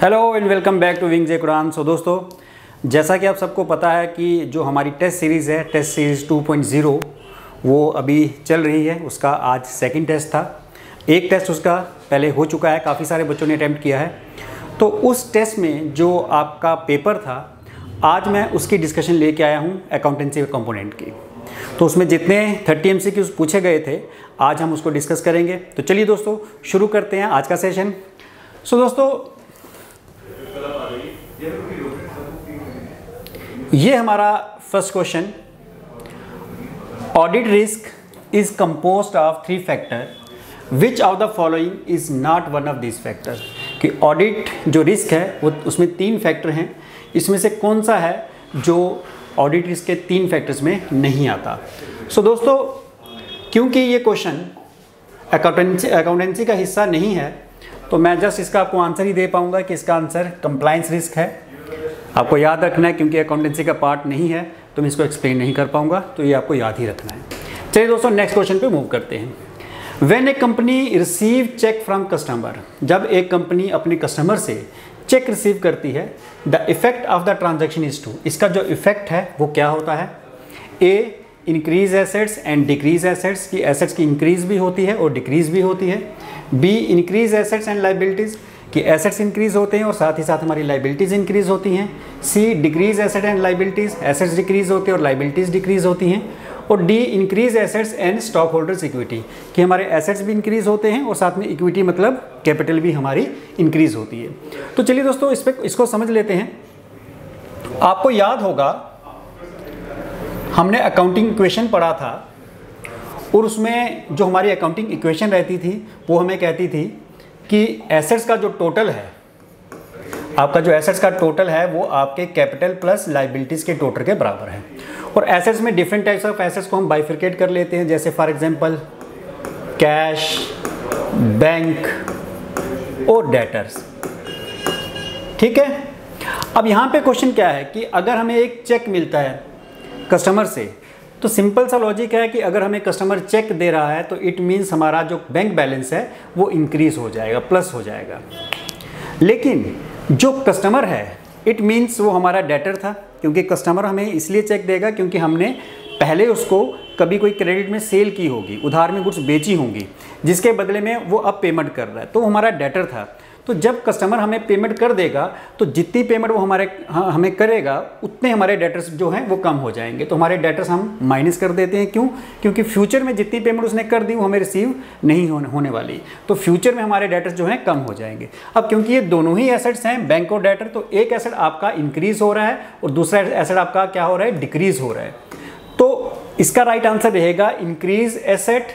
Hello and welcome back to wing J Quran. So दोस्तों, जैसा कि आप सबको पता है कि जो हमारी टेस्ट सीरीज़ है, टेस्ट सीरीज़ 2.0 वो अभी चल रही है। उसका आज सेकंड टेस्ट था। एक टेस्ट उसका पहले हो चुका है, काफ़ी सारे बच्चों ने अटैम्प्ट किया है। तो उस टेस्ट में जो आपका पेपर था, आज मैं उसकी डिस्कशन लेके आया हूँ अकाउंटेंसी कंपोनेंट की। तो उसमें जितने 30 MCQs पूछे गए थे, आज हम उसको डिस्कस करेंगे। तो चलिए दोस्तों, शुरू करते हैं आज का सेशन। सो दोस्तों, ये हमारा first question, audit risk is composed of 3 factor which of the following is not one of this factor. कि ऑडिट जो रिस्क है वो उसमें 3 फैक्टर हैं, इसमें से कौन सा है जो ऑडिट रिस्क के 3 फैक्टर्स में नहीं आता। सो दोस्तों, क्योंकि ये क्वेश्चन अकाउंटेंसी का हिस्सा नहीं है, तो मैं जस्ट इसका आपको आंसर ही दे पाऊंगा कि इसका आंसर कंप्लायंस रिस्क है। आपको याद रखना है, क्योंकि अकाउंटेंसी का पार्ट नहीं है तो मैं इसको एक्सप्लेन नहीं कर पाऊंगा, तो ये आपको याद ही रखना है। चलिए दोस्तों, नेक्स्ट क्वेश्चन पे मूव करते हैं। When a company receive cheque from customer, जब एक कंपनी अपने कस्टमर से चेक रिसीव करती है, the effect of the transaction is to, इसका जो इफेक्ट है वो क्या होता है। A, increase assets and decrease assets, की एसेट्स की इंक्रीज भी होती है और डिक्रीज भी होती है। B, increase assets and liabilities, कि एसेट्स इंक्रीज होते हैं और साथ ही साथ हमारी लाइबिलिटीज़ इंक्रीज होती हैं। C, decrease asset and liabilities, assets decrease होते हैं और लाइबिलिटीज़ डिक्रीज होती हैं। और D, increase assets and stockholders equity, कि हमारे एसेट्स भी इंक्रीज होते हैं और साथ में इक्विटी मतलब कैपिटल भी हमारी इंक्रीज होती है। तो चलिए दोस्तों, इसको समझ लेते हैं। आपको याद होगा, हमने अकाउंटिंग इक्वेशन पढ़ा था और उसमें जो हमारी अकाउंटिंग इक्वेशन रहती थी वो हमें कहती थी कि एसेट्स का जो टोटल है, आपका जो एसेट्स का टोटल है वो आपके कैपिटल प्लस लाइबिलिटीज़ के टोटल के बराबर है। और एसेट्स में डिफरेंट टाइप्स ऑफ एसेट्स को हम बाइफरकेट कर लेते हैं, जैसे फॉर एग्जांपल कैश, बैंक और डेटर्स। ठीक है। अब यहाँ पे क्वेश्चन क्या है कि अगर हमें एक चेक मिलता है कस्टमर से, तो सिंपल सा लॉजिक है कि अगर हमें कस्टमर चेक दे रहा है तो इट मीन्स हमारा जो बैंक बैलेंस है वो इंक्रीज हो जाएगा, प्लस हो जाएगा। लेकिन जो कस्टमर है, इट मीन्स वो हमारा डेटर था, क्योंकि कस्टमर हमें इसलिए चेक देगा क्योंकि हमने पहले उसको कभी कोई क्रेडिट में सेल की होगी, उधार में गुड्स बेची होंगी, जिसके बदले में वो अब पेमेंट कर रहा है, तो हमारा डेटर था। तो जब कस्टमर हमें पेमेंट कर देगा तो जितनी पेमेंट वो हमें करेगा उतने हमारे डेटर्स जो हैं वो कम हो जाएंगे। तो हमारे डेटर्स हम माइनस कर देते हैं। क्यों? क्योंकि फ्यूचर में जितनी पेमेंट उसने कर दी वो हमें रिसीव नहीं होने वाली, तो फ्यूचर में हमारे डेटर्स जो हैं कम हो जाएंगे। अब क्योंकि ये दोनों ही एसेट्स हैं, बैंक और डेटर, तो एक एसेट आपका इंक्रीज हो रहा है और दूसरा एसेट आपका क्या हो रहा है, डिक्रीज हो रहा है। तो इसका राइट आंसर रहेगा increase asset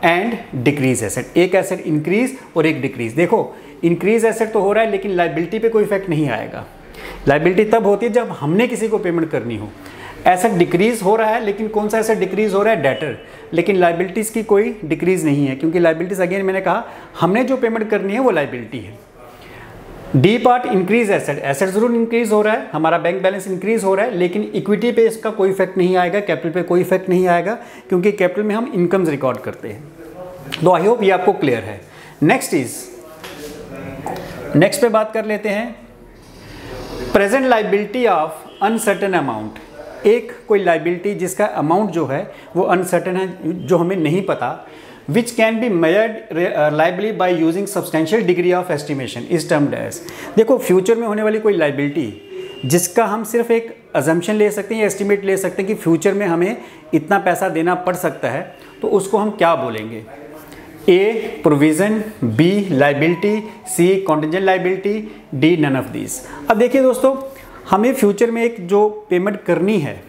and decrease asset. एक एसेट इंक्रीज और एक डिक्रीज। देखो, इंक्रीज एसेट तो हो रहा है लेकिन लाइबिलिटी पे कोई इफेक्ट नहीं आएगा। लाइबिलिटी तब होती है जब हमने किसी को पेमेंट करनी हो। एसेट डिक्रीज हो रहा है, लेकिन कौन सा एसेट डिक्रीज हो रहा है, डेटर। लेकिन लाइबिलिटीज़ की कोई डिक्रीज नहीं है, क्योंकि लाइबिलिटीज़ अगेन मैंने कहा हमने जो पेमेंट करनी है वो लाइबिलिटी है। D part, increase asset, asset जरूर इंक्रीज हो रहा है, हमारा बैंक बैलेंस इंक्रीज हो रहा है, लेकिन इक्विटी पे इसका कोई इफेक्ट नहीं आएगा, कैपिटल पे कोई इफेक्ट नहीं आएगा, क्योंकि कैपिटल में हम इनकम्स रिकॉर्ड करते हैं। तो आई होप ये आपको क्लियर है। नेक्स्ट पे बात कर लेते हैं, present liability of uncertain amount. एक कोई लाइबिलिटी जिसका अमाउंट जो है वो अनसर्टेन है, जो हमें नहीं पता, which can be measured reliably by using substantial degree of estimation is termed as. देखो, फ्यूचर में होने वाली कोई लाइबिलिटी जिसका हम सिर्फ एक अजम्पशन ले सकते हैं या एस्टिमेट ले सकते हैं कि फ्यूचर में हमें इतना पैसा देना पड़ सकता है, तो उसको हम क्या बोलेंगे। A, provision, B, liability, C, contingent liability, D, none of this. अब देखिए दोस्तों, हमें फ्यूचर में एक जो पेमेंट करनी है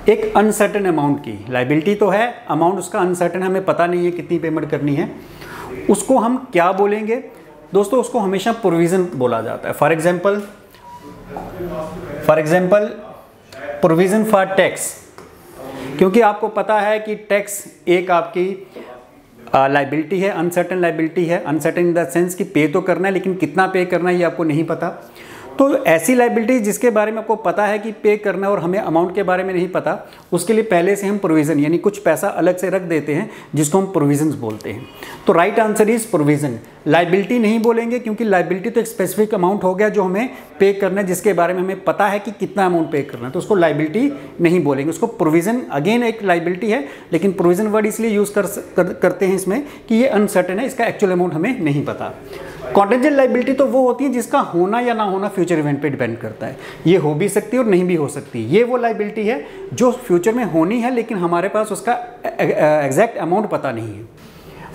एक अनसर्टेन अमाउंट की, लाइबिलिटी तो है, अमाउंट उसका अनसर्टेन, हमें पता नहीं है कितनी पेमेंट करनी है, उसको हम क्या बोलेंगे दोस्तों। उसको हमेशा प्रोविज़न बोला जाता है। For example provision for tax, क्योंकि आपको पता है कि टैक्स एक आपकी लाइबिलिटी है, अनसर्टेन लाइबिलिटी है। अनसर्टेन इन द सेंस कि पे तो करना है, लेकिन कितना पे करना है ये आपको नहीं पता। तो ऐसी लाइबिलिटी जिसके बारे में आपको पता है कि पे करना और हमें अमाउंट के बारे में नहीं पता, उसके लिए पहले से हम प्रोविज़न यानी कुछ पैसा अलग से रख देते हैं जिसको हम प्रोविजंस बोलते हैं। तो right answer is provision. Liability नहीं बोलेंगे क्योंकि लाइबिलिटी तो एक स्पेसिफिक अमाउंट हो गया जो हमें पे करना है, जिसके बारे में हमें पता है कि कितना अमाउंट पे करना है, तो उसको लाइबिलिटी नहीं बोलेंगे, उसको प्रोविज़न अगेन एक लाइबिलिटी है, लेकिन प्रोविज़न वर्ड इसलिए यूज़ करते हैं इसमें कि ये अनसर्टेन है, इसका एक्चुअल अमाउंट हमें नहीं पता। कॉन्टेंजेंट लाइबिलिटी तो वो होती है जिसका होना या ना होना फ्यूचर इवेंट पे डिपेंड करता है, ये हो भी सकती है और नहीं भी हो सकती। ये वो लाइबिलिटी है जो फ्यूचर में होनी है लेकिन हमारे पास उसका एग्जैक्ट अमाउंट पता नहीं है,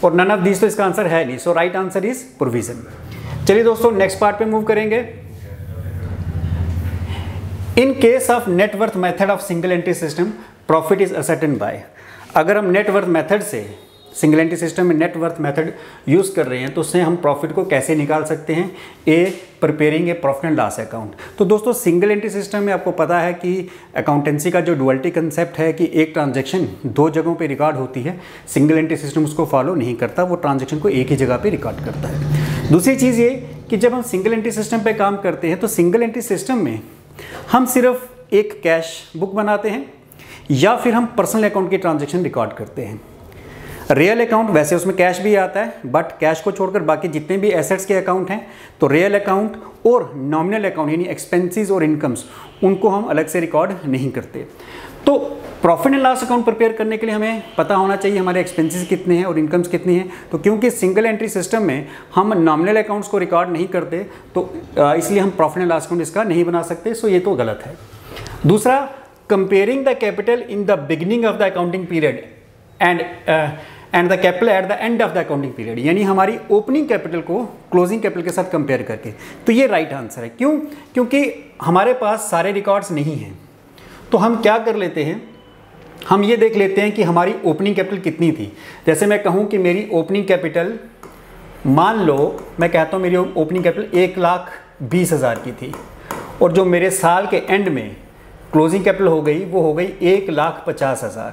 और नन ऑफ दिस तो इसका आंसर है नहीं। So right answer is provision. चलिए दोस्तों नेक्स्ट पार्ट पे मूव करेंगे। In case of net worth method of single entry system profit is ascertain by. अगर हम नेटवर्थ मेथड से सिंगल एंट्री सिस्टम में नेटवर्थ मेथड यूज़ कर रहे हैं तो उससे हम प्रॉफिट को कैसे निकाल सकते हैं? Preparing A profit and loss account. तो दोस्तों सिंगल एंट्री सिस्टम में आपको पता है कि अकाउंटेंसी का जो डुअलिटी कंसेप्ट है कि एक ट्रांजैक्शन दो जगहों पे रिकॉर्ड होती है, सिंगल एंट्री सिस्टम उसको फॉलो नहीं करता, वो ट्रांजैक्शन को एक ही जगह पे रिकॉर्ड करता है। दूसरी चीज़ ये कि जब हम सिंगल एंट्री सिस्टम पे काम करते हैं तो सिंगल एंट्री सिस्टम में हम सिर्फ एक कैश बुक बनाते हैं या फिर हम पर्सनल अकाउंट की ट्रांजैक्शन रिकॉर्ड करते हैं। रियल अकाउंट वैसे उसमें कैश भी आता है, बट कैश को छोड़कर बाकी जितने भी एसेट्स के अकाउंट हैं तो रियल अकाउंट और नॉमिनल अकाउंट यानी एक्सपेंसेस और इनकम्स उनको हम अलग से रिकॉर्ड नहीं करते। तो profit and loss account prepare करने के लिए हमें पता होना चाहिए हमारे एक्सपेंसेस कितने हैं और इनकम्स कितनी हैं। तो क्योंकि सिंगल एंट्री सिस्टम में हम नॉमिनल अकाउंट्स को रिकॉर्ड नहीं करते तो इसलिए हम प्रॉफिट एंड लॉस अकाउंट इसका नहीं बना सकते। सो ये तो गलत है। दूसरा, comparing the capital in the beginning of the accounting period and the capital at the end of the accounting period, यानी हमारी ओपनिंग कैपिटल को क्लोजिंग कैपिटल के साथ कंपेयर करके। तो ये राइट आंसर है। क्यों? क्योंकि हमारे पास सारे रिकॉर्ड्स नहीं हैं। तो हम क्या कर लेते हैं, हम ये देख लेते हैं कि हमारी ओपनिंग कैपिटल कितनी थी। जैसे मैं कहूँ कि मेरी ओपनिंग कैपिटल, मान लो मैं कहता हूँ मेरी ओपनिंग कैपिटल 1,20,000 की थी और जो मेरे साल के एंड में क्लोजिंग कैपिटल हो गई वो हो गई 1,50,000।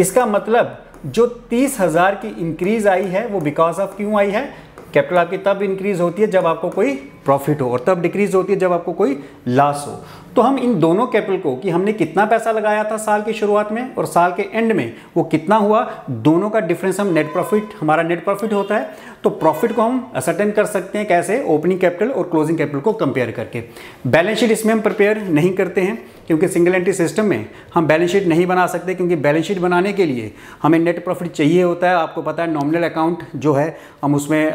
इसका मतलब जो 30,000 की इंक्रीज आई है वो बिकॉज ऑफ क्यों आई है? कैपिटल आपकी तब इंक्रीज होती है जब आपको कोई प्रॉफिट हो और तब डिक्रीज होती है जब आपको कोई लॉस हो। तो हम इन दोनों कैपिटल को कि हमने कितना पैसा लगाया था साल की शुरुआत में और साल के एंड में वो कितना हुआ, दोनों का डिफरेंस हम नेट प्रॉफिट, हमारा नेट प्रॉफिट होता है। तो प्रॉफिट को हम असर्टेन कर सकते हैं कैसे? ओपनिंग कैपिटल और क्लोजिंग कैपिटल को कंपेयर करके। बैलेंस शीट इसमें हम प्रिपेयर नहीं करते हैं क्योंकि सिंगल एंट्री सिस्टम में हम बैलेंस शीट नहीं बना सकते, क्योंकि बैलेंस शीट बनाने के लिए हमें नेट प्रॉफिट चाहिए होता है। आपको पता है नॉमिनल अकाउंट जो है हम उसमें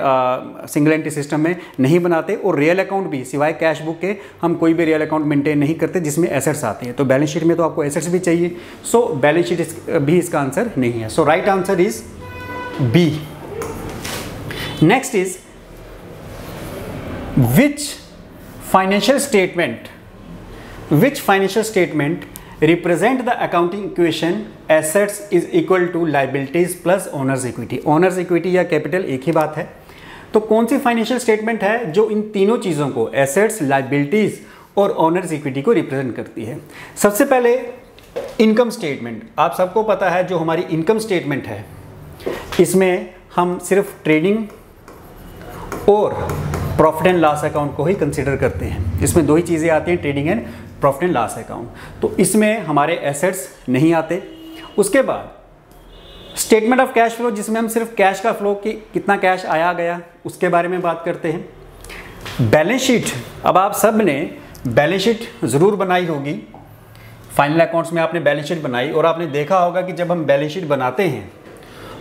सिंगल एंट्री सिस्टम में नहीं बनाते, और रियल अकाउंट भी सिवाय कैश बुक के हम कोई भी रियल अकाउंट मेंटेन नहीं करते जिसमें एसेट्स आते हैं। तो बैलेंस शीट में तो आपको एसेट्स भी चाहिए, सो बैलेंस शीट भी इसका आंसर नहीं है। So right answer is B. Next is which financial statement represent the accounting equation assets is equal to liabilities plus owners equity? owners equity या कैपिटल एक ही बात है। तो कौन सी फाइनेंशियल स्टेटमेंट है जो इन तीनों चीज़ों को, एसेट्स, लाइबिलिटीज और ओनर्स इक्विटी को रिप्रेजेंट करती है? सबसे पहले इनकम स्टेटमेंट। आप सबको पता है जो हमारी इनकम स्टेटमेंट है इसमें हम सिर्फ ट्रेडिंग और प्रॉफिट एंड लॉस अकाउंट को ही कंसीडर करते हैं। इसमें दो ही चीज़ें आती हैं, trading and profit and loss account. तो इसमें हमारे एसेट्स नहीं आते। उसके बाद स्टेटमेंट ऑफ कैश फ्लो, जिसमें हम सिर्फ कैश का फ्लो कि कितना कैश आया गया उसके बारे में बात करते हैं। बैलेंस शीट, अब आप सब ने बैलेंस शीट ज़रूर बनाई होगी, फाइनल अकाउंट्स में आपने बैलेंस शीट बनाई और आपने देखा होगा कि जब हम बैलेंस शीट बनाते हैं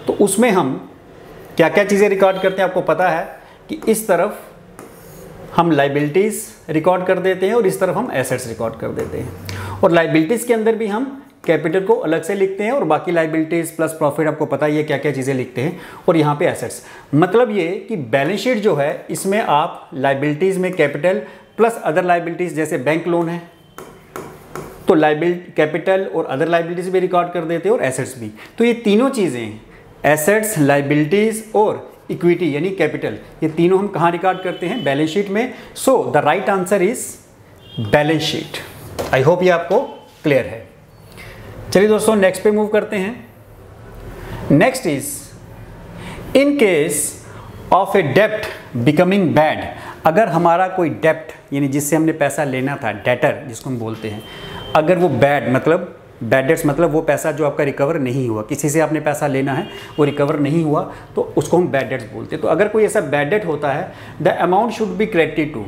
तो उसमें हम क्या क्या चीज़ें रिकॉर्ड करते हैं। आपको पता है कि इस तरफ हम लाइबिलिटीज़ रिकॉर्ड कर देते हैं और इस तरफ हम एसेट्स रिकॉर्ड कर देते हैं, और लाइबिलिटीज़ के अंदर भी हम कैपिटल को अलग से लिखते हैं और बाकी लाइबिलिटीज़ प्लस प्रॉफिट आपको पता ही है क्या क्या चीज़ें लिखते हैं, और यहाँ पे एसेट्स। मतलब ये कि बैलेंस शीट जो है इसमें आप लाइबिलिटीज़ में कैपिटल प्लस अदर लाइबिलिटीज़, जैसे बैंक लोन है तो लाइबिलिटी, कैपिटल और अदर लाइबिलिटीज़ भी रिकॉर्ड कर देते हैं और एसेट्स भी। तो ये तीनों चीज़ें, एसेट्स, लाइबिलिटीज़ और इक्विटी यानी कैपिटल, ये तीनों हम कहाँ रिकॉर्ड करते हैं? बैलेंस शीट में। So the right answer is balance sheet. I hope ये आपको क्लियर है। चलिए दोस्तों नेक्स्ट पे मूव करते हैं। Next is in case of a डेप्ट बिकमिंग बैड। अगर हमारा कोई डेप्ट यानी जिससे हमने पैसा लेना था, डेटर जिसको हम बोलते हैं, अगर वो बैड मतलब बैड डेट्स मतलब वो पैसा जो आपका रिकवर नहीं हुआ, किसी से आपने पैसा लेना है वो रिकवर नहीं हुआ तो उसको हम बैड डेट्स बोलते हैं। तो अगर कोई ऐसा बैड डेट होता है, the amount should be credited to,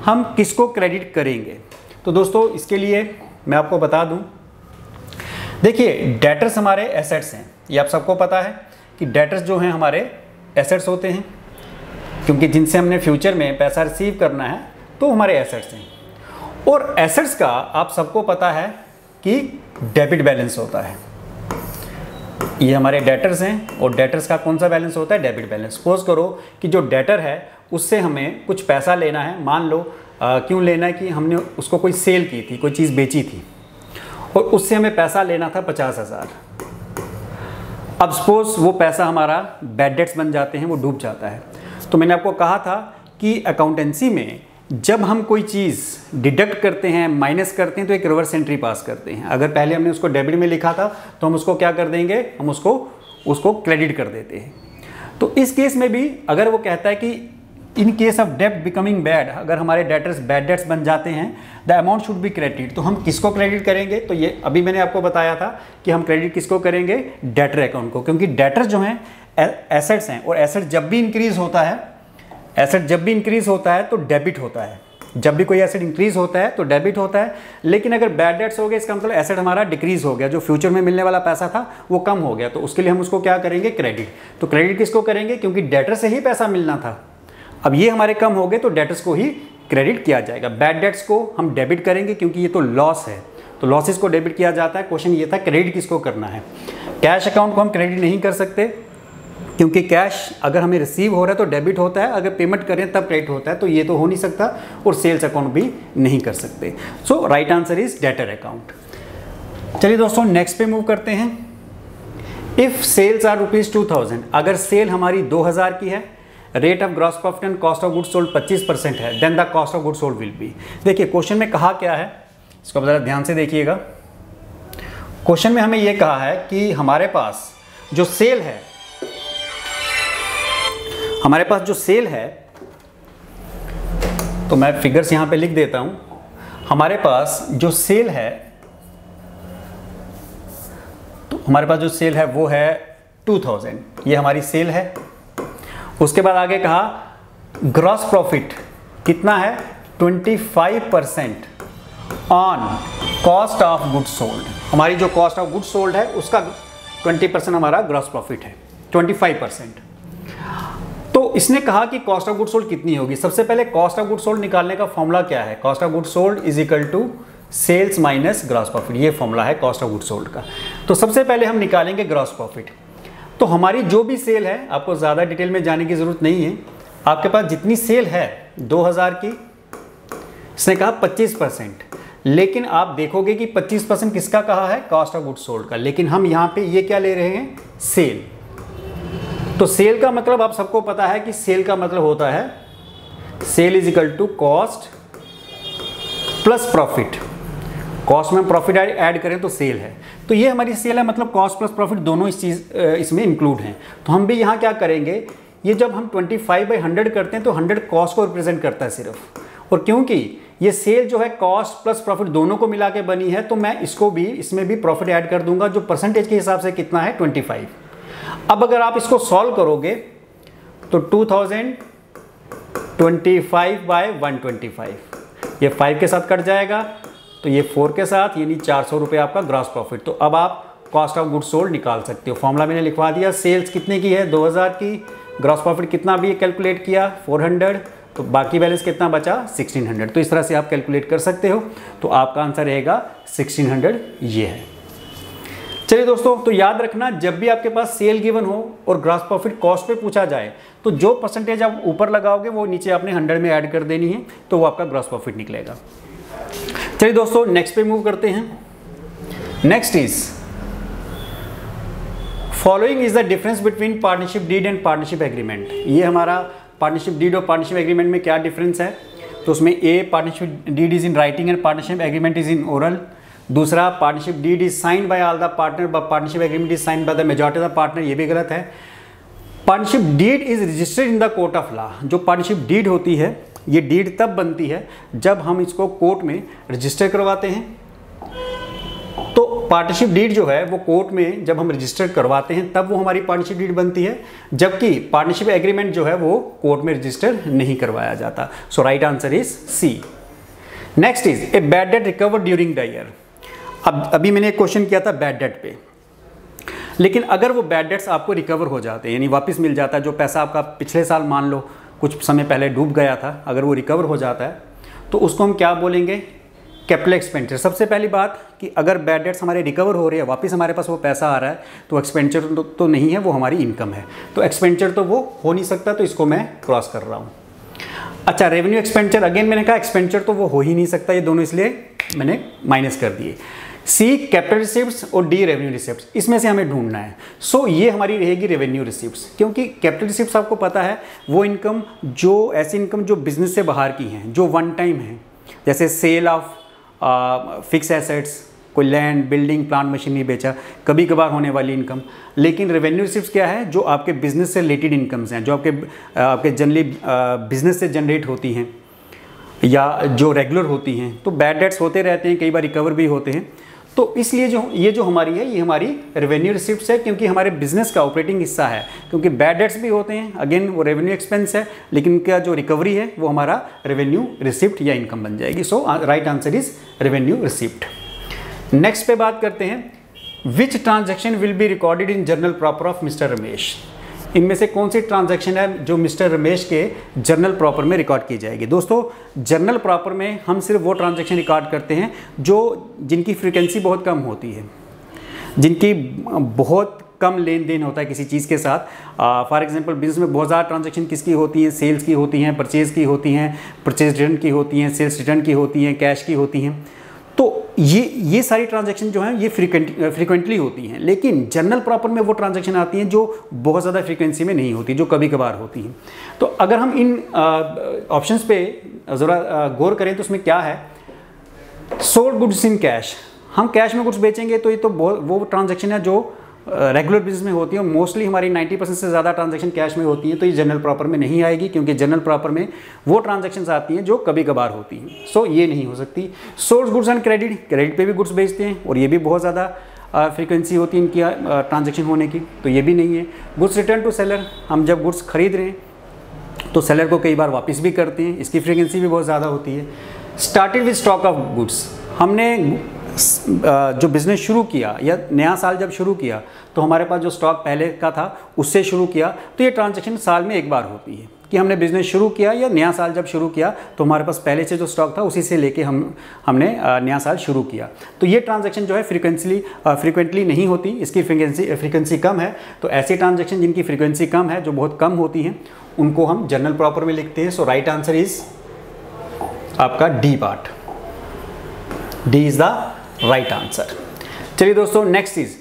हम किसको क्रेडिट करेंगे? तो दोस्तों इसके लिए मैं आपको बता दूं, देखिए डेटर्स हमारे एसेट्स हैं, ये आप सबको पता है कि डेटर्स जो हैं हमारे एसेट्स होते हैं, क्योंकि जिनसे हमने फ्यूचर में पैसा रिसीव करना है तो हमारे एसेट्स हैं। और एसेट्स का आप सबको पता है कि डेबिट बैलेंस होता है, ये हमारे डेटर्स हैं और डेटर्स का कौन सा बैलेंस होता है? Debit balance. सपोज करो कि जो डेटर है उससे हमें कुछ पैसा लेना है, मान लो क्यों लेना है कि हमने उसको कोई सेल की थी, कोई चीज़ बेची थी और उससे हमें पैसा लेना था 50,000। अब सपोज वो पैसा हमारा बैड डेट्स बन जाते हैं, वो डूब जाता है। तो मैंने आपको कहा था कि अकाउंटेंसी में जब हम कोई चीज़ डिडक्ट करते हैं, माइनस करते हैं, तो एक रिवर्स एंट्री पास करते हैं। अगर पहले हमने उसको डेबिट में लिखा था तो हम उसको क्या कर देंगे? हम उसको क्रेडिट कर देते हैं। तो इस केस में भी अगर वो कहता है कि इन केस ऑफ डेब्ट बिकमिंग बैड, अगर हमारे डेटर्स बैड डेट्स बन जाते हैं, the amount should B credit, तो हम किसको क्रेडिट करेंगे? तो ये अभी मैंने आपको बताया था कि हम क्रेडिट किसको करेंगे? डेटर अकाउंट को, क्योंकि डेटर्स जो हैं एसेट्स हैं और एसेट जब भी इंक्रीज होता है, एसेट जब भी इंक्रीज होता है तो डेबिट होता है। जब भी कोई एसेट इंक्रीज होता है तो डेबिट होता है, लेकिन अगर बैड डेट्स हो गए इसका मतलब एसेट हमारा डिक्रीज हो गया, जो फ्यूचर में मिलने वाला पैसा था वो कम हो गया, तो उसके लिए हम उसको क्या करेंगे? क्रेडिट। तो क्रेडिट किसको करेंगे? क्योंकि डेटर से ही पैसा मिलना था, अब ये हमारे कम हो गए तो डेटर्स को ही क्रेडिट किया जाएगा। बैड डेट्स को हम डेबिट करेंगे क्योंकि ये तो लॉस है, तो लॉसेस को डेबिट किया जाता है। क्वेश्चन ये था क्रेडिट किसको करना है? कैश अकाउंट को हम क्रेडिट नहीं कर सकते क्योंकि कैश अगर हमें रिसीव हो रहा है तो डेबिट होता है, अगर पेमेंट करें तब क्रेडिट होता है, तो ये तो हो नहीं सकता, और सेल्स अकाउंट भी नहीं कर सकते। So right answer is debtor account. चलिए दोस्तों नेक्स्ट पे मूव करते हैं। इफ सेल्स आर ₹2000, अगर सेल हमारी 2000 की है, rate of gross profit and cost of goods sold 25% है, then the cost of goods sold will be. देखिए क्वेश्चन में कहा क्या है, इसको जरा ध्यान से देखिएगा। क्वेश्चन में हमें यह कहा है कि हमारे पास जो सेल है, हमारे पास जो सेल है, तो मैं फिगर्स यहां पे लिख देता हूं। हमारे पास जो सेल है, तो हमारे पास जो सेल है वो है 2000, ये हमारी सेल है। उसके बाद आगे कहा ग्रॉस प्रॉफिट कितना है? 25% on cost of goods sold. हमारी जो कॉस्ट ऑफ गुड्स सोल्ड है उसका 20% हमारा ग्रॉस प्रॉफिट है, 25%। तो इसने कहा कि कॉस्ट ऑफ गुड्स सोल्ड कितनी होगी। सबसे पहले कॉस्ट ऑफ गुड्स सोल्ड निकालने का फॉर्मूला क्या है? Cost of goods sold is equal to sales minus gross profit, ये फॉर्मूला है कॉस्ट ऑफ गुड्स सोल्ड का। तो सबसे पहले हम निकालेंगे ग्रॉस प्रॉफिट। तो हमारी जो भी सेल है, आपको ज़्यादा डिटेल में जाने की ज़रूरत नहीं है, आपके पास जितनी सेल है 2000 की, इसने कहा 25%, लेकिन आप देखोगे कि 25% किसका कहा है? कॉस्ट ऑफ गुड्स सोल्ड का, लेकिन हम यहाँ पे ये क्या ले रहे हैं? सेल। तो सेल का मतलब आप सबको पता है कि सेल का मतलब होता है sale is equal to cost plus profit. Cost में प्रॉफिट ऐड करें तो सेल है, तो ये हमारी सेल है, मतलब कॉस्ट प्लस प्रॉफिट दोनों इसमें इंक्लूड हैं। तो हम भी यहाँ क्या करेंगे, ये जब हम 25/100 करते हैं तो 100 कॉस्ट को रिप्रेजेंट करता है सिर्फ, और क्योंकि ये सेल जो है कॉस्ट प्लस प्रॉफिट दोनों को मिला के बनी है, तो मैं इसमें भी प्रॉफिट ऐड कर दूंगा, जो परसेंटेज के हिसाब से कितना है? 25। अब अगर आप इसको सॉल्व करोगे तो 2000 25/125, ये 5 के साथ कट जाएगा, तो ये 4 के साथ, यानी 400 रुपये आपका ग्रॉस प्रॉफिट। तो अब आप कॉस्ट ऑफ गुड्स सोल्ड निकाल सकते हो। फॉर्मूला मैंने लिखवा दिया, सेल्स कितने की है? 2000 की, ग्रॉस प्रॉफिट कितना भी कैलकुलेट किया 400, तो बाकी बैलेंस कितना बचा? 1600। तो इस तरह से आप कैलकुलेट कर सकते हो, तो आपका आंसर रहेगा 1600, ये है। चलिए दोस्तों, तो याद रखना जब भी आपके पास सेल गिवन हो और ग्रॉस प्रॉफिट कॉस्ट पे पूछा जाए, तो जो परसेंटेज आप ऊपर लगाओगे वो नीचे आपने 100 में ऐड कर देनी है, तो वो आपका ग्रॉस प्रॉफिट निकलेगा। चलिए दोस्तों नेक्स्ट पे मूव करते हैं। Next is following is the difference between partnership deed and partnership agreement. ये हमारा पार्टनरशिप डीड और पार्टनरशिप एग्रीमेंट में क्या डिफरेंस है? तो उसमें A partnership deed is in writing and partnership agreement is in oral. दूसरा partnership deed is signed by all the partner but partnership agreement is signed by the majority of the partner, ये भी गलत है। Partnership deed is registered in the court of law. जो partnership deed होती है ये deed तब बनती है जब हम इसको कोर्ट में रजिस्टर करवाते हैं। तो पार्टनरशिप डीड जो है वो कोर्ट में जब हम रजिस्टर करवाते हैं तब वो हमारी पार्टनरशिप डीड बनती है, जबकि पार्टनरशिप एग्रीमेंट जो है वो कोर्ट में रजिस्टर नहीं करवाया जाता। So right answer is C. Next is a bad debt recover during the year. अब अभी मैंने एक क्वेश्चन किया था बैड डेट पे, लेकिन अगर वो बैड डेट्स आपको रिकवर हो जाते हैं यानी वापस मिल जाता है, जो पैसा आपका पिछले साल मान लो कुछ समय पहले डूब गया था, अगर वो रिकवर हो जाता है तो उसको हम क्या बोलेंगे, कैपिटल एक्सपेंडिचर। सबसे पहली बात कि अगर बैड डेट्स हमारे रिकवर हो रही है, वापस हमारे पास वो पैसा आ रहा है, तो एक्सपेंडिचर तो नहीं है, वो हमारी इनकम है। तो एक्सपेंडिचर तो वो हो नहीं सकता, तो इसको मैं क्रॉस कर रहा हूँ। अच्छा, रेवेन्यू एक्सपेंडिचर, अगेन मैंने कहा एक्सपेंडिचर तो वो हो ही नहीं सकता, ये दोनों इसलिए मैंने माइनस कर दिए। सी कैपिटल रिसिप्ट्स और डी रेवेन्यू रिसिप्ट्स, इसमें से हमें ढूंढना है। सो ये हमारी रहेगी रेवेन्यू रिसिप्ट्स, क्योंकि कैपिटल रिसिप्ट्स आपको पता है वो इनकम, जो ऐसी इनकम जो बिजनेस से बाहर की हैं, जो वन टाइम है, जैसे सेल ऑफ फिक्स एसेट्स, कोई लैंड बिल्डिंग प्लांट मशीनरी बेचा, कभी कभार होने वाली इनकम। लेकिन रेवेन्यू रिसिप्ट्स क्या है, जो आपके बिजनेस से रिलेटेड इनकम्स हैं, जो आपके जनरली बिजनेस से जनरेट होती हैं या जो रेगुलर होती हैं। तो बैड डेट्स होते रहते हैं, कई बार रिकवर भी होते हैं, तो इसलिए जो हमारी है, ये हमारी रेवेन्यू रिसिप्ट्स है, क्योंकि हमारे बिजनेस का ऑपरेटिंग हिस्सा है। क्योंकि बैड डेट्स भी होते हैं, अगेन वो रेवेन्यू एक्सपेंस है, लेकिन क्या जो रिकवरी है वो हमारा रेवेन्यू रिसिप्ट या इनकम बन जाएगी। So right answer is revenue receipt. Next पे बात करते हैं, which transaction will be recorded in journal proper of mister Ramesh. इनमें से कौन सी ट्रांजैक्शन है जो मिस्टर रमेश के जर्नल प्रॉपर में रिकॉर्ड की जाएगी। दोस्तों, जर्नल प्रॉपर में हम सिर्फ वो ट्रांजैक्शन रिकॉर्ड करते हैं जिनकी फ्रीक्वेंसी बहुत कम होती है, जिनकी बहुत कम लेन देन होता है किसी चीज़ के साथ। फॉर एग्जांपल बिजनेस में बहुत ज़्यादा ट्रांजैक्शन किसकी होती हैं, सेल्स की होती हैं, परचेज़ की होती हैं, परचेज रिटर्न की होती हैं, सेल्स रिटर्न की होती हैं, कैश की होती हैं। तो ये सारी ट्रांजैक्शन जो हैं ये फ्रीक्वेंटली होती हैं। लेकिन जनरल प्रॉपर में वो ट्रांजैक्शन आती हैं जो बहुत ज़्यादा फ्रीक्वेंसी में नहीं होती, जो कभी कभार होती हैं। तो अगर हम इन ऑप्शंस पे ज़रा गौर करें तो उसमें क्या है, सोल्ड गुड्स इन कैश, हम कैश में कुछ बेचेंगे तो ये तो वो ट्रांजैक्शन है जो रेगुलर बिजनेस में होती है। मोस्टली हमारी 90% से ज़्यादा ट्रांजैक्शन कैश में होती है, तो ये जनरल प्रॉपर में नहीं आएगी, क्योंकि जनरल प्रॉपर में वो ट्रांजैक्शंस आती हैं जो कभी कभार होती हैं। सो ये नहीं हो सकती। Source goods and credit, credit पे भी गुड्स बेचते हैं और ये भी बहुत ज़्यादा फ्रीक्वेंसी होती है इनकी ट्रांजैक्शन होने की, तो ये भी नहीं है। गुड्स रिटर्न टू सेलर, हम जब गुड्स खरीद रहे हैं तो सेलर को कई बार वापस भी करते हैं, इसकी फ्रीक्वेंसी भी बहुत ज़्यादा होती है। Started with stock of goods, हमने जो बिज़नेस शुरू किया या नया साल जब शुरू किया तो हमारे पास जो स्टॉक पहले का था उससे शुरू किया, तो ये ट्रांजैक्शन साल में एक बार होती है कि हमने बिज़नेस शुरू किया या नया साल जब शुरू किया तो हमारे पास पहले से जो स्टॉक था उसी से लेके हमने नया साल शुरू किया। तो ये ट्रांजैक्शन जो है फ्रीक्वेंटली नहीं होती, इसकी फ्रीक्वेंसी कम है। तो ऐसी ट्रांजैक्शन जिनकी फ्रीक्वेंसी कम है, जो बहुत कम होती हैं, उनको हम जनरल प्रॉपर में लिखते हैं। सो राइट आंसर इज आपका D part, D is the right answer. चलिए दोस्तों, next is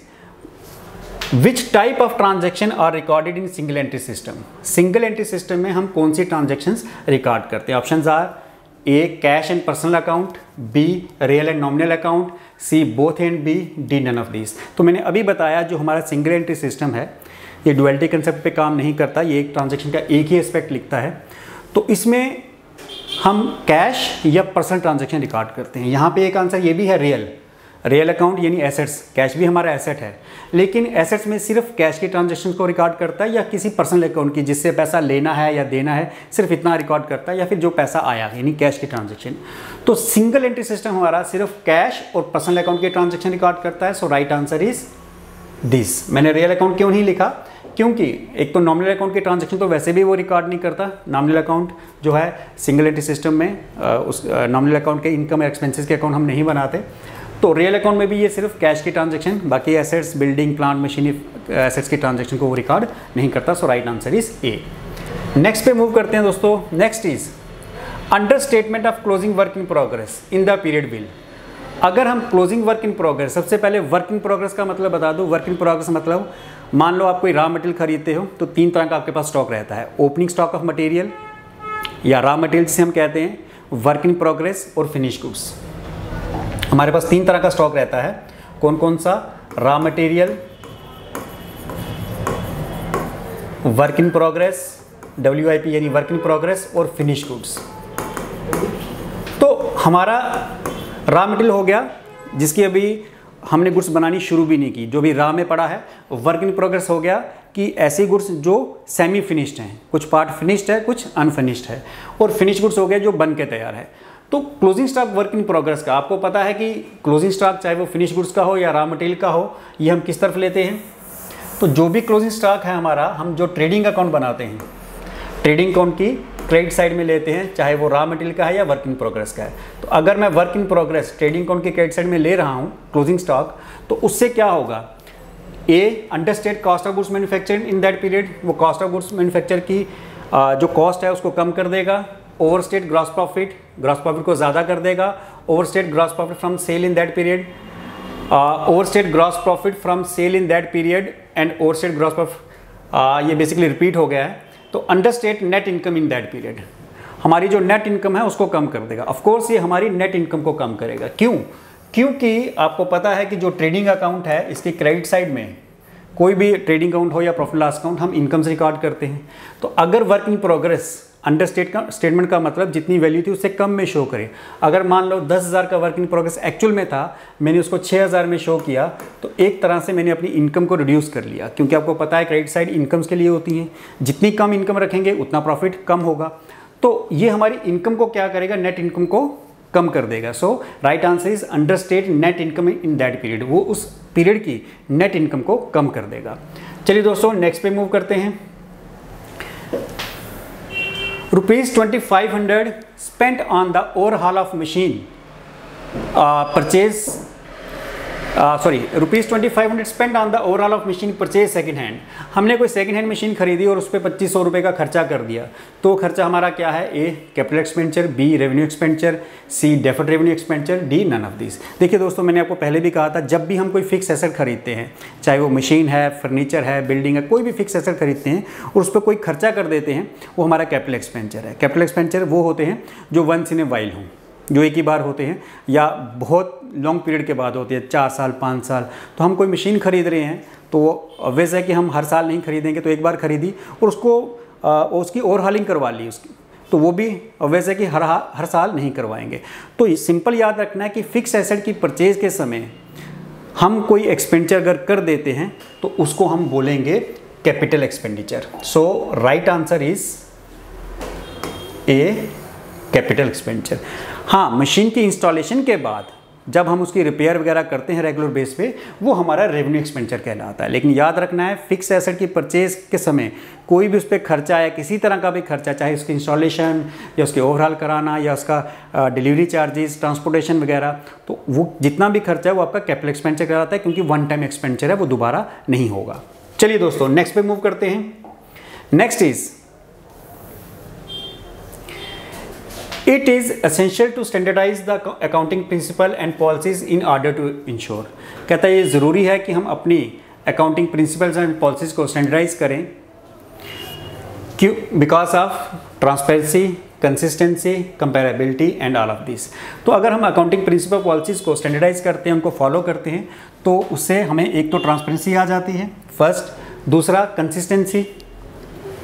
which type of transaction are recorded in single entry system. Single entry system में हम कौन सी ट्रांजेक्शन्स रिकॉर्ड करते हैं। Options are A cash and personal account, B real and nominal account, C both and B, D none of this. तो मैंने अभी बताया जो हमारा सिंगल एंट्री सिस्टम है ये डुअलिटी कंसेप्ट पे काम नहीं करता, ये एक ट्रांजेक्शन का एक ही एस्पेक्ट लिखता है। तो इसमें हम कैश या पर्सनल ट्रांजेक्शन रिकॉर्ड करते हैं। यहाँ पे एक आंसर ये भी है रियल अकाउंट यानी एसेट्स, कैश भी हमारा एसेट है, लेकिन एसेट्स में सिर्फ कैश की ट्रांजैक्शन को रिकॉर्ड करता है या किसी पर्सनल अकाउंट की जिससे पैसा लेना है या देना है, सिर्फ इतना रिकॉर्ड करता है, या फिर जो पैसा आया यानी कैश की ट्रांजैक्शन। तो सिंगल एंट्री सिस्टम हमारा सिर्फ कैश और पर्सनल अकाउंट की ट्रांजैक्शन रिकॉर्ड करता है। So right answer is this. मैंने रियल अकाउंट क्यों नहीं लिखा, क्योंकि एक तो नॉमिनल अकाउंट की ट्रांजैक्शन तो वैसे भी वो रिकॉर्ड नहीं करता। नॉमिनल अकाउंट जो है सिंगल एंट्री सिस्टम में उस नॉमिनल अकाउंट के इनकम और एक्सपेंसेस के अकाउंट हम नहीं बनाते। तो रियल अकाउंट में भी ये सिर्फ कैश की ट्रांजैक्शन, बाकी assets building plant machinery assets की ट्रांजैक्शन को वो रिकॉर्ड नहीं करता। So right answer is A. Next पे मूव करते हैं दोस्तों। Next is understatement of closing work in progress in the period will. अगर हम क्लोजिंग वर्क इन प्रोग्रेस, सबसे पहले वर्क इन प्रोग्रेस का मतलब बता दूं। वर्क इन प्रोग्रेस मतलब मान लो आप कोई रॉ मटेरियल खरीदते हो तो तीन तरह का आपके पास स्टॉक रहता है, ओपनिंग स्टॉक ऑफ मटेरियल या रॉ मटेरियल जिसे हम कहते हैं, वर्क इन प्रोग्रेस और फिनिश गुड्स। हमारे पास तीन तरह का स्टॉक रहता है। कौन कौन सा? Raw material, work in progress, WIP यानी वर्क इन प्रोग्रेस, और फिनिश गुड्स। तो हमारा रॉ मटेरियल हो गया, जिसकी अभी हमने गुड्स बनानी शुरू भी नहीं की, जो भी रॉ में पड़ा है। वर्क इन प्रोग्रेस हो गया कि ऐसी गुड्स जो सेमी फिनिश्ड हैं, कुछ पार्ट फिनिश्ड है, कुछ अनफिनिश्ड है। और फिनिश गुड्स हो गया जो बन के तैयार है। तो closing stock work in progress का आपको पता है कि क्लोजिंग स्टॉक चाहे वो फिनिश गुड्स का हो या रॉ मटेरियल का हो, ये हम किस तरफ लेते हैं। तो जो भी क्लोजिंग स्टॉक है हमारा, हम जो ट्रेडिंग अकाउंट बनाते हैं, ट्रेडिंग अकाउंट की क्रेडिट साइड में लेते हैं, चाहे वो रॉ मटेरियल का है या वर्क इन प्रोग्रेस का है। तो अगर मैं work in progress trading account की क्रेडिट साइड में ले रहा हूँ क्लोजिंग स्टॉक, तो उससे क्या होगा, A understate cost of goods manufactured in that period, वो कॉस्ट ऑफ गुड्स मैन्युफैक्चर की जो कॉस्ट है उसको कम कर देगा। ओवरस्टेट ग्रॉस प्रॉफिट को ज़्यादा कर देगा। Overstate gross profit from sale in that period, overstate gross profit from sale in that period and overstate gross profit, ये बेसिकली रिपीट हो गया है। तो understate net income in that period, हमारी जो नेट इनकम है उसको कम कर देगा। ऑफ कोर्स ये हमारी नेट इनकम को कम करेगा। क्यों? क्योंकि आपको पता है कि जो ट्रेडिंग अकाउंट है इसकी क्रेडिट साइड में, कोई भी ट्रेडिंग अकाउंट हो या प्रॉफिट लॉस अकाउंट, हम इनकम से रिकॉर्ड करते हैं। तो अगर वर्क इन प्रोग्रेस स्टेटमेंट का मतलब जितनी वैल्यू थी उससे कम में शो करे। अगर मान लो 10,000 का वर्क इन प्रोग्रेस एक्चुअल में था, मैंने उसको 6,000 में शो किया, तो एक तरह से मैंने अपनी इनकम को रिड्यूस कर लिया। क्योंकि आपको पता है क्रेडिट साइड इनकम्स के लिए होती है, जितनी कम इनकम रखेंगे उतना प्रॉफिट कम होगा। तो ये हमारी इनकम को क्या करेगा, नेट इनकम को कम कर देगा। So right answer is understate net income in that period, वो उस पीरियड की नेट इनकम को कम कर देगा। चलिए दोस्तों नेक्स्ट पे मूव करते हैं। ₹2500 spent on the overhaul of machine ₹2500 spent on the overhaul of machine purchase second hand। हमने कोई सेकंड हैंड मशीन खरीदी और उस पर 2500 रुपये का खर्चा कर दिया। तो खर्चा हमारा क्या है, A capital expenditure, B revenue expenditure, C deferred revenue expenditure, D none of this. देखिए दोस्तों, मैंने आपको पहले भी कहा था, जब भी हम कोई फिक्स एसेट खरीदते हैं, चाहे वो मशीन है, फर्नीचर है, बिल्डिंग है, कोई भी फिक्स एसेट खरीदते हैं और उस पर कोई खर्चा कर देते हैं, वो हमारा कैपिटल एक्सपेंडिचर है। कैपिटल एक्सपेंडिचर वो होते हैं जो वंस इन ए वाइल हों, जो एक ही बार होते हैं या बहुत लॉन्ग पीरियड के बाद होती है, 4 साल 5 साल। तो हम कोई मशीन खरीद रहे हैं तो ऑब्वियस है कि हम हर साल नहीं खरीदेंगे, तो एक बार खरीदी और उसकी ओवरहॉलिंग करवा ली उसकी, तो वो भी ऑब्वियस है कि हर साल नहीं करवाएंगे। तो ये सिंपल याद रखना है कि फिक्स एसेट की परचेज के समय हम कोई एक्सपेंडिचर अगर कर देते हैं तो उसको हम बोलेंगे capital expenditure. So right answer is A capital expenditure. हाँ, मशीन की इंस्टॉलेशन के बाद जब हम उसकी रिपेयर वगैरह करते हैं रेगुलर बेस पे, वो हमारा रेवेन्यू एक्सपेंडिचर कहलाता है। लेकिन याद रखना है, फिक्स एसेट की परचेज के समय कोई भी उस पर खर्चा या किसी तरह का भी खर्चा, चाहे उसकी इंस्टॉलेशन या उसके ओवरहाल कराना या उसका डिलीवरी चार्जेस, ट्रांसपोर्टेशन वगैरह, तो वो जितना भी खर्चा है वो आपका कैपिटल एक्सपेंडिचर कहलाता है, क्योंकि वन टाइम एक्सपेंडिचर है, वो दोबारा नहीं होगा। चलिए दोस्तों नेक्स्ट पे मूव करते हैं। Next is It is essential to standardize the accounting principle and policies in order to ensure। कहता है ये ज़रूरी है कि हम अपनी अकाउंटिंग प्रिंसिपल्स एंड पॉलिसीज़ को स्टैंडर्डाइज करें। क्यों? Because of transparency, consistency, comparability and all of this. तो अगर हम अकाउंटिंग प्रिंसिपल पॉलिसीज़ को स्टैंडर्डाइज करते हैं, उनको फॉलो करते हैं, तो उससे हमें एक तो ट्रांसपेरेंसी आ जाती है फर्स्ट, दूसरा कंसिस्टेंसी,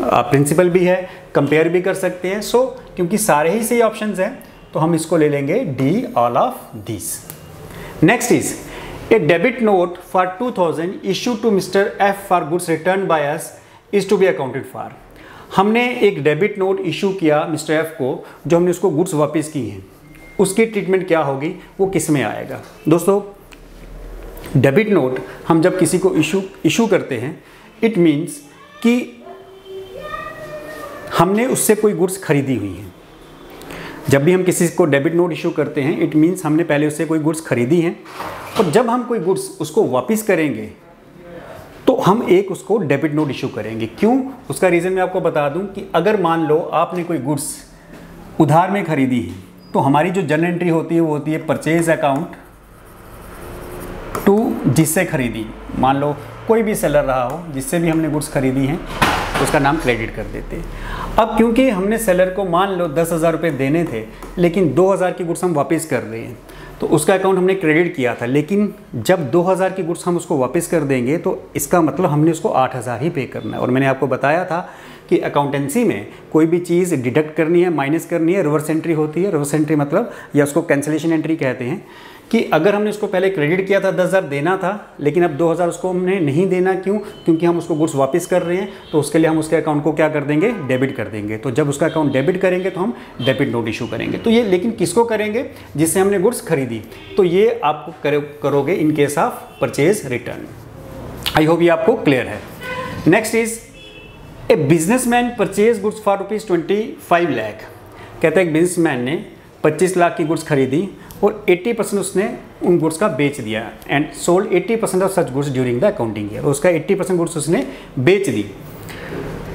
प्रिंसिपल भी है, कंपेयर भी कर सकते हैं। सो क्योंकि सारे ही सही ऑप्शंस हैं तो हम इसको ले लेंगे D, all of this. Next is a debit note for 2000 issued to mister F for goods return by us is to be accounted for. हमने एक डेबिट नोट इशू किया मिस्टर एफ को, जो हमने उसको गुड्स वापस की हैं, उसकी ट्रीटमेंट क्या होगी, वो किस में आएगा। दोस्तों डेबिट नोट हम जब किसी को इशू करते हैं, इट मीन्स कि हमने उससे कोई गुड्स खरीदी हुई है। जब भी हम किसी को डेबिट नोट इशू करते हैं, इट मीन्स हमने पहले उससे कोई गुड्स खरीदी हैं, और जब हम कोई गुड्स उसको वापस करेंगे तो हम एक उसको डेबिट नोट इशू करेंगे। क्यों? उसका रीज़न मैं आपको बता दूं कि अगर मान लो आपने कोई गुड्स उधार में खरीदी है, तो हमारी जो जर्नल एंट्री होती है वो होती है परचेज अकाउंट टू जिससे खरीदी। मान लो कोई भी सेलर रहा हो जिससे भी हमने गुड्स खरीदी हैं, उसका नाम क्रेडिट कर देते हैं। अब क्योंकि हमने सेलर को मान लो 10,000 रुपये देने थे, लेकिन 2,000 की गुड्स हम वापस कर रहे हैं, तो उसका अकाउंट हमने क्रेडिट किया था। लेकिन जब 2,000 की गुड्स हम उसको वापस कर देंगे तो इसका मतलब हमने उसको 8,000 ही पे करना है। और मैंने आपको बताया था कि अकाउंटेंसी में कोई भी चीज़ डिडक्ट करनी है, माइनस करनी है, रिवर्स एंट्री होती है। रिवर्स एंट्री मतलब, या उसको कैंसिलेशन एंट्री कहते हैं, कि अगर हमने उसको पहले क्रेडिट किया था 10,000 देना था, लेकिन अब 2,000 उसको हमने नहीं देना, क्यों? क्योंकि हम उसको गुड्स वापस कर रहे हैं, तो उसके लिए हम उसके अकाउंट को क्या कर देंगे? डेबिट कर देंगे। तो जब उसका अकाउंट डेबिट करेंगे तो हम डेबिट नोट इशू करेंगे। तो ये लेकिन किसको करेंगे? जिससे हमने गुड्स खरीदी। तो ये आप करोगे इन case of purchase return. I hope ये आपको क्लियर है। Next is a businessman purchase goods for ₹25 lakh. कहते हैं एक बिजनेसमैन ने 25 लाख की गुड्स खरीदी और 80% उसने उन गुड्स का बेच दिया, and sold 80% of such goods during the accounting year. उसका 80% गुड्स उसने बेच दी।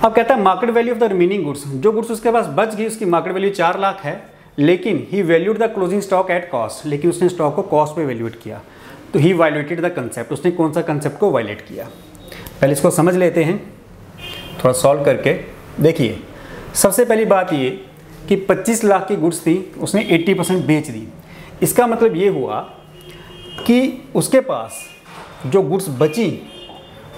अब कहता है market value of the remaining goods, जो गुड्स उसके पास बच गई उसकी मार्केट वैल्यू 4 लाख है, लेकिन he valued the closing stock at cost, लेकिन उसने स्टॉक को कॉस्ट पे वैल्यूएट किया। तो ही वायलेटेड द कंसेप्ट, उसने कौन सा कंसेप्ट को वायलेट किया? पहले इसको समझ लेते हैं थोड़ा सॉल्व करके। देखिए, सबसे पहली बात ये कि 25 लाख की गुड्स थी, उसने 80% बेच दी। इसका मतलब ये हुआ कि उसके पास जो गुड्स बची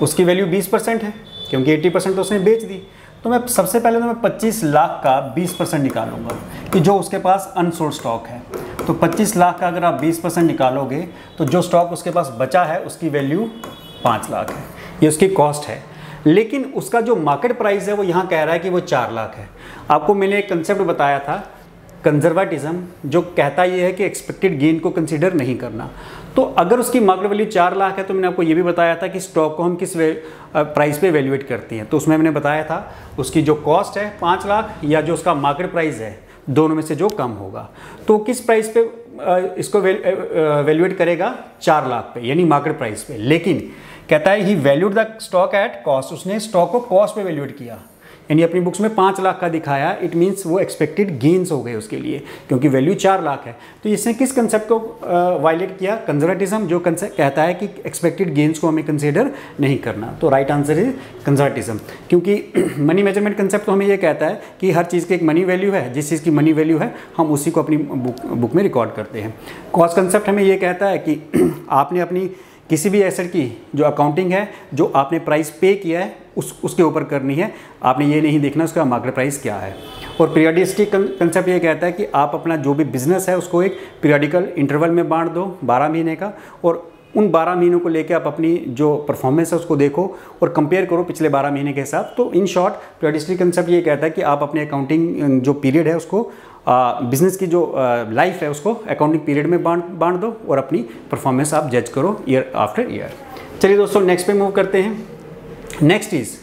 उसकी वैल्यू 20% है, क्योंकि 80% तो उसने बेच दी। तो मैं सबसे पहले तो मैं 25 लाख का 20% निकालूंगा कि जो उसके पास अनसोल्ड स्टॉक है। तो 25 लाख का अगर आप 20% निकालोगे तो जो स्टॉक उसके पास बचा है उसकी वैल्यू 5 लाख है, ये उसकी कॉस्ट है। लेकिन उसका जो मार्केट प्राइस है वो यहाँ कह रहा है कि वो 4 लाख है। आपको मैंने एक कंसेप्ट बताया था कंजर्वेटिज्म, जो कहता ये है कि एक्सपेक्टेड गेन को कंसीडर नहीं करना। तो अगर उसकी मार्केट वैल्यू 4 लाख है तो मैंने आपको ये भी बताया था कि स्टॉक को हम किस प्राइस पे वैल्यूएट करते हैं। तो उसमें मैंने बताया था उसकी जो कॉस्ट है 5 लाख या जो उसका मार्केट प्राइस है, दोनों में से जो कम होगा। तो किस प्राइस पे इसको वैल्यूएट करेगा? 4 लाख पे, यानी मार्केट प्राइस पे। लेकिन कहता है he valued the stock at cost, उसने स्टॉक को कॉस्ट पे वैल्यूएट किया, यानी अपनी बुक्स में 5 लाख का दिखाया। इट मीन्स वो एक्सपेक्टेड गेन्स हो गए उसके लिए, क्योंकि वैल्यू 4 लाख है। तो इसने किस कंसेप्ट को वायलेट किया? कंजर्वेटिज्म, जो कंसेप्ट कहता है कि एक्सपेक्टेड गेन्स को हमें कंसीडर नहीं करना। तो राइट आंसर इज कंजर्वेटिज्म, क्योंकि मनी मेजरमेंट कंसेप्ट तो हमें ये कहता है कि हर चीज़ की एक मनी वैल्यू है, जिस चीज़ की मनी वैल्यू है हम उसी को अपनी बुक में रिकॉर्ड करते हैं। कॉस्ट कंसेप्ट हमें ये कहता है कि आपने अपनी किसी भी एसेट की जो अकाउंटिंग है, जो आपने प्राइस पे किया है उसके ऊपर करनी है, आपने ये नहीं देखना उसका मार्केट प्राइस क्या है। और पीरियडिस्टिक कंसेप्ट ये कहता है कि आप अपना जो भी बिजनेस है उसको एक पीरियडिकल इंटरवल में बांट दो 12 महीने का, और उन 12 महीनों को लेके आप अपनी जो परफॉर्मेंस है उसको देखो और कंपेयर करो पिछले 12 महीने के साथ। तो इन शॉर्ट पीरियडिस्टिक कंसेप्ट ये कहता है कि आप अपने अकाउंटिंग जो पीरियड है उसको बिजनेस की जो लाइफ है उसको अकाउंटिंग पीरियड में बांट दो और अपनी परफॉर्मेंस आप जज करो ईयर आफ्टर ईयर। चलिए दोस्तों नेक्स्ट पे मूव करते हैं। Next is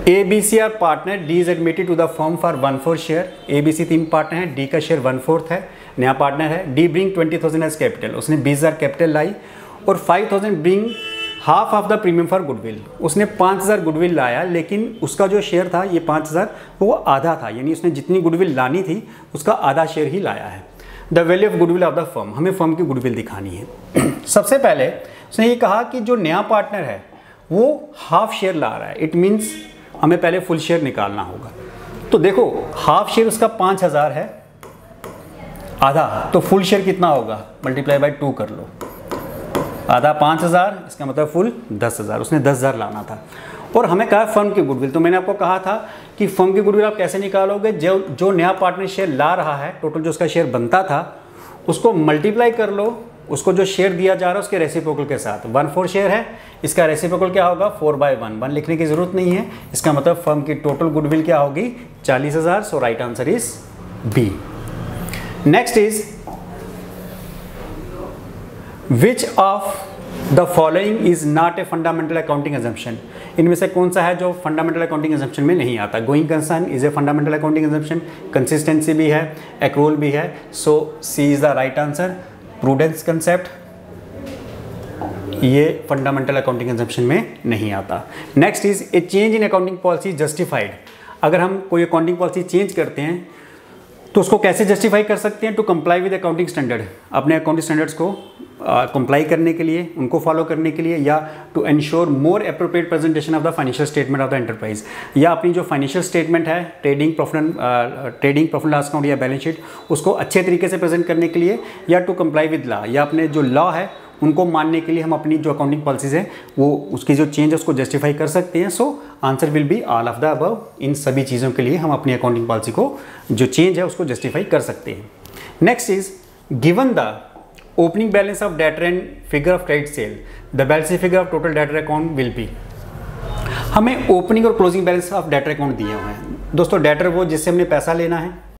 ABC are partner, D is admitted to the firm for 1/4 share. ABC 3 partner है, डी का शेयर 1/4 है, नया पार्टनर है। डी ब्रिंग 20,000 एज कैपिटल, उसने 20,000 कैपिटल लाई, और 5,000 bring half of the premium for goodwill, उसने 5,000 गुडविल लाया, लेकिन उसका जो शेयर था ये 5,000 वो आधा था, यानी उसने जितनी गुडविल लानी थी उसका आधा शेयर ही लाया है। The value of goodwill of the firm, हमें फर्म की गुडविल दिखानी है। सबसे पहले उसने ये कहा कि जो नया पार्टनर है वो हाफ शेयर ला रहा है, इट मीन्स हमें पहले फुल शेयर निकालना होगा। तो देखो हाफ शेयर उसका 5,000 है, आधा, तो फुल शेयर कितना होगा? मल्टीप्लाई बाय 2 कर लो, आधा 5,000, इसका मतलब फुल 10,000, उसने 10,000 लाना था। और हमें कहा फर्म की गुडविल, तो मैंने आपको कहा था कि फर्म की गुडविल आप कैसे निकालोगे? जो नया पार्टनर शेयर ला रहा है, टोटल जो उसका शेयर बनता था उसको मल्टीप्लाई कर लो, उसको जो शेयर दिया जा रहा है उसके रेसिप्रोकल के साथ। 1/4 शेयर है, इसका रेसिप्रोकल क्या होगा? 4/1, 1 लिखने की जरूरत नहीं है। इसका मतलब फर्म की टोटल गुडविल क्या होगी? 40,000। So right answer is B. Next is which of the following is not a fundamental accounting assumption, इनमें से कौन सा है जो फंडामेंटल अकाउंटिंग एजम्पशन में नहीं आता? Going concern is a fundamental accounting assumption, consistency भी है, एक्रूअल भी है, so C is the right answer. Prudence concept ये फंडामेंटल अकाउंटिंग एजम्पशन में नहीं आता। Next is a change in accounting policy justified, अगर हम कोई अकाउंटिंग पॉलिसी चेंज करते हैं तो उसको कैसे जस्टिफाई कर सकते हैं? To comply with accounting standard, अपने अकाउंटिंग स्टैंडर्ड्स को कंप्लाई करने के लिए, उनको फॉलो करने के लिए, या to ensure more appropriate presentation of the financial statement of the enterprise, या अपनी जो फाइनेंशियल स्टेटमेंट है ट्रेडिंग प्रॉफिट लॉस अकाउंट या बैलेंस शीट उसको अच्छे तरीके से प्रेजेंट करने के लिए, या टू कंप्लाई विद लॉ, या अपने जो लॉ है उनको मानने के लिए हम अपनी जो अकाउंटिंग पॉलिसीज है वो उसकी जो चेंज है उसको जस्टिफाई कर सकते हैं। So answer will be all of the above. इन सभी चीज़ों के लिए हम अपनी अकाउंटिंग पॉलिसी को जो चेंज है उसको जस्टिफाई कर सकते हैं। Next is given the opening balance of debtor and figure of credit sale the balance figure of total debtor account will be. हमें ओपनिंग और closing balance of debtor account दिए हुए हैं। दोस्तों डेटर वो जिससे हमने पैसा लेना है,